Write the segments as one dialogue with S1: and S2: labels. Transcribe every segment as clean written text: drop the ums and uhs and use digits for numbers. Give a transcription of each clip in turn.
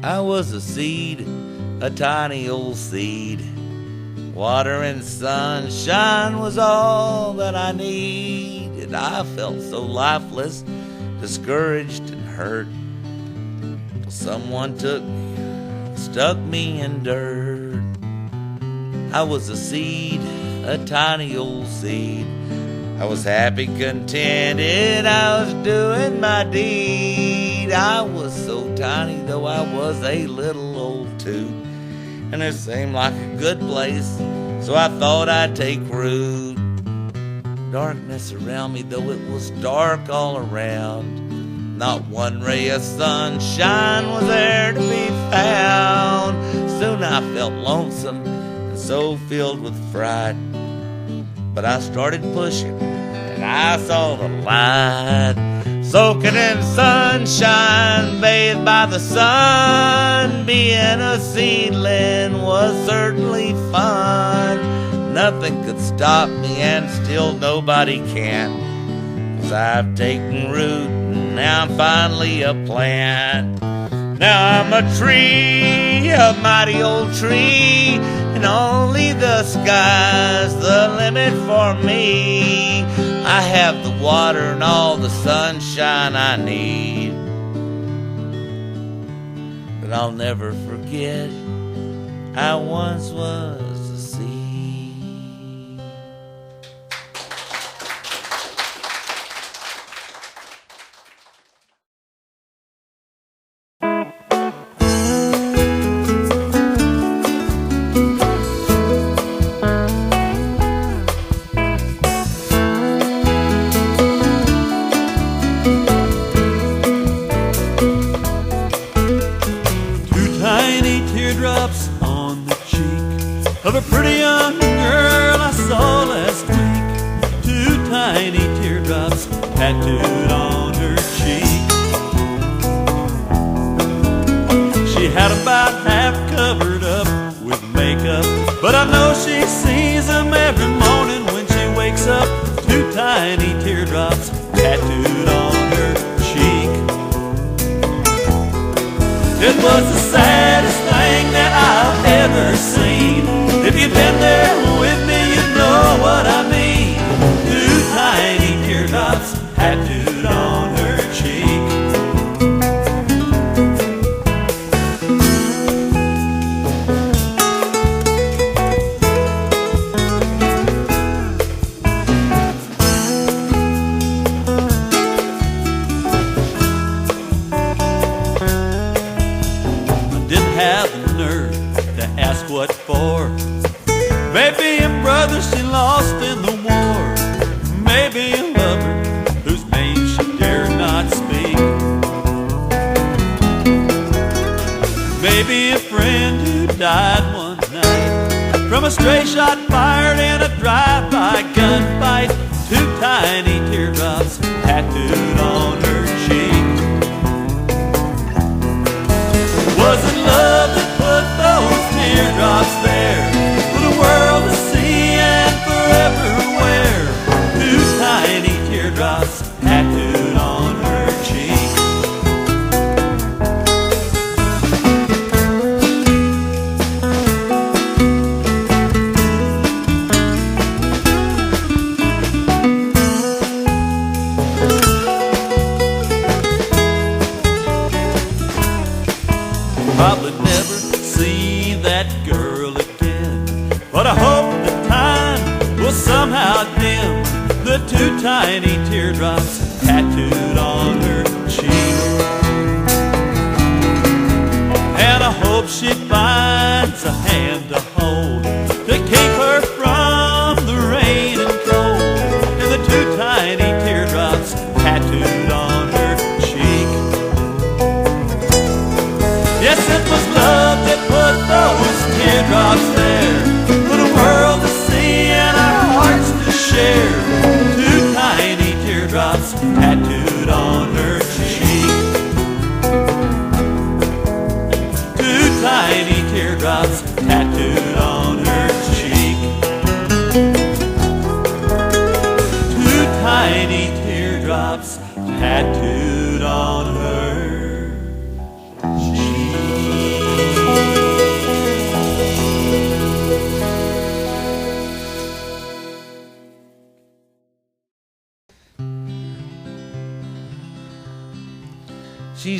S1: I was a seed, a tiny old seed. Water and sunshine was all that I needed. I felt so lifeless, discouraged and hurt, till someone took me, stuck me in dirt. I was a seed, a tiny old seed. I was happy, contented, I was doing my deed. I was so tiny, though I was a little old too, and it seemed like a good place, so I thought I'd take root. Darkness around me, though it was dark all around, not one ray of sunshine was there to be found. Soon I felt lonesome and so filled with fright, but I started pushing and I saw the light. Soaking in sunshine, bathed by the sun, being a seedling was certainly fun. Nothing could stop me, and still nobody can, 'cause I've taken root and now I'm finally a plant. Now I'm a tree, a mighty old tree, and only the sky's the limit for me. I have the water and all the sunshine I need, but I'll never forget I once was a seed.
S2: Of a pretty young girl I saw last week, 2 tiny teardrops tattooed on her cheek. She had about half covered up with makeup, but I know she sees them every morning when she wakes up. 2 tiny teardrops tattooed on her cheek. It was the saddest thing that I've ever seen. If you've been there with me, you know what I mean. 2 tiny teardrops tattooed on her cheek. I didn't have the nerve to ask what for. Maybe a brother she lost in the war, maybe a lover whose name she dared not speak, maybe a friend who died one night from a stray shot fired in a drive-by gunfight. 2 tiny teardrops tattooed on her cheek. Was it love that put those teardrops there for the world to see and forever wear? 2 tiny teardrops tattooed on her cheek. Probably never see that girl again, but I hope the time will somehow dim the 2 tiny teardrops tattooed on her cheek. And I hope she finds a hand to hold to keep her from the rain and cold, and the 2 tiny teardrops tattooed on her cheek. Yes, it was love that put those teardrops there for the world to see and our hearts to share. 2 tiny teardrops tattooed on her cheek. 2 tiny teardrops tattooed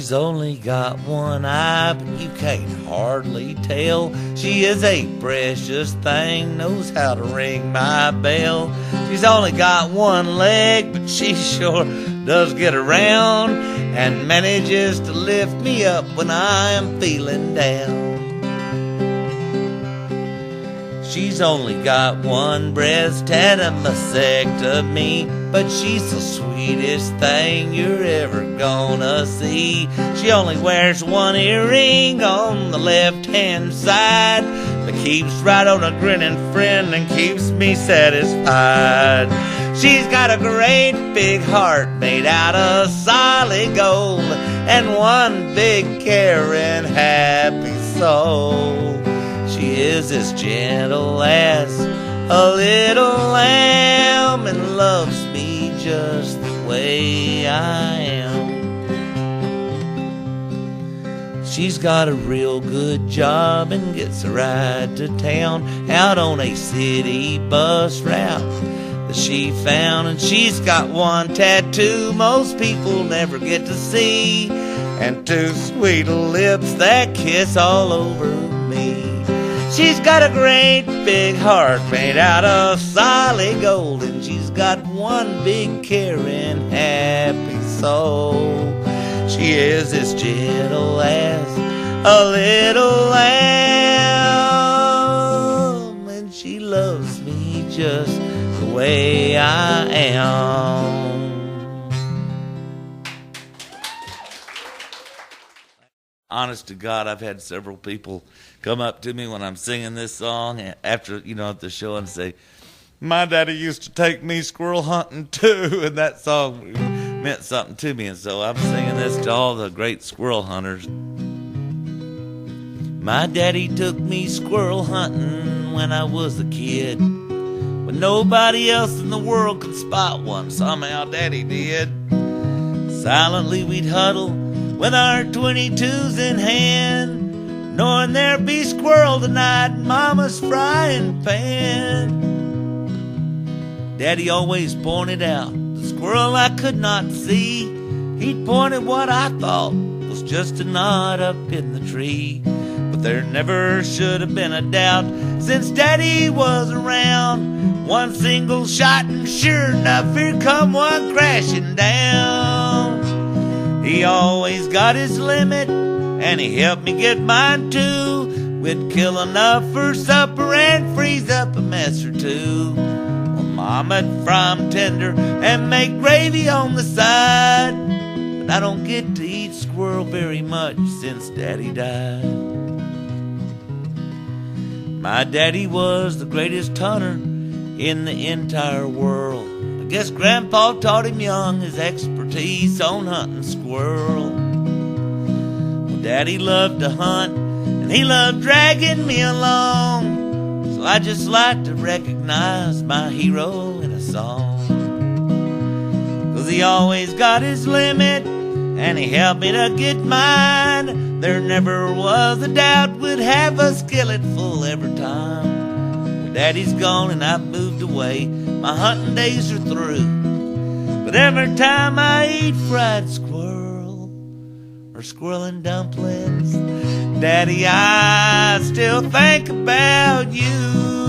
S1: She's only got one eye, but you can't hardly tell. She is a precious thing, knows how to ring my bell. She's only got one leg, but she sure does get around and manages to lift me up when I am feeling down. She's only got one breast and a mastectomy, but she's the sweetest thing you're ever gonna see. She only wears one earring on the left-hand side, but keeps right on a grinning friend and keeps me satisfied. She's got a great big heart made out of solid gold and one big caring happy soul. She is as gentle as a little lamb and loves me just the way I am. She's got a real good job and gets a ride to town out on a city bus route that she found. And she's got one tattoo most people never get to see, and two sweet lips that kiss all over me. She's got a great big heart made out of solid gold, and she's got one big caring happy soul. She is as gentle as a little lamb, and she loves me just the way I am. Honest to God, I've had several people come up to me when I'm singing this song after, at the show and say, my daddy used to take me squirrel hunting too, and that song meant something to me, and so I'm singing this to all the great squirrel hunters. My daddy took me squirrel hunting when I was a kid, when nobody else in the world could spot one. Somehow daddy did. Silently we'd huddle with our 22s in hand, knowing there'd be squirrel tonight in Mama's frying pan. Daddy always pointed out the squirrel I could not see. He'd point at what I thought was just a knot up in the tree. But there never should have been a doubt, since Daddy was around. One single shot and sure enough, here come one crashing down. He always got his limit, and he helped me get mine too. We'd kill enough for supper and freeze up a mess or two. Well, Mama'd fry 'em tender and make gravy on the side. But I don't get to eat squirrel very much since Daddy died. My daddy was the greatest hunter in the entire world. I guess Grandpa taught him young his expertise on hunting squirrel. Well, Daddy loved to hunt, and he loved dragging me along. So I just like to recognize my hero in a song. 'Cause he always got his limit, and he helped me to get mine. There never was a doubt we'd have a skillet full every time. When Daddy's gone and I've moved away, my hunting days are through. But every time I eat fried squirrel or squirrel and dumplings, Daddy, I still think about you.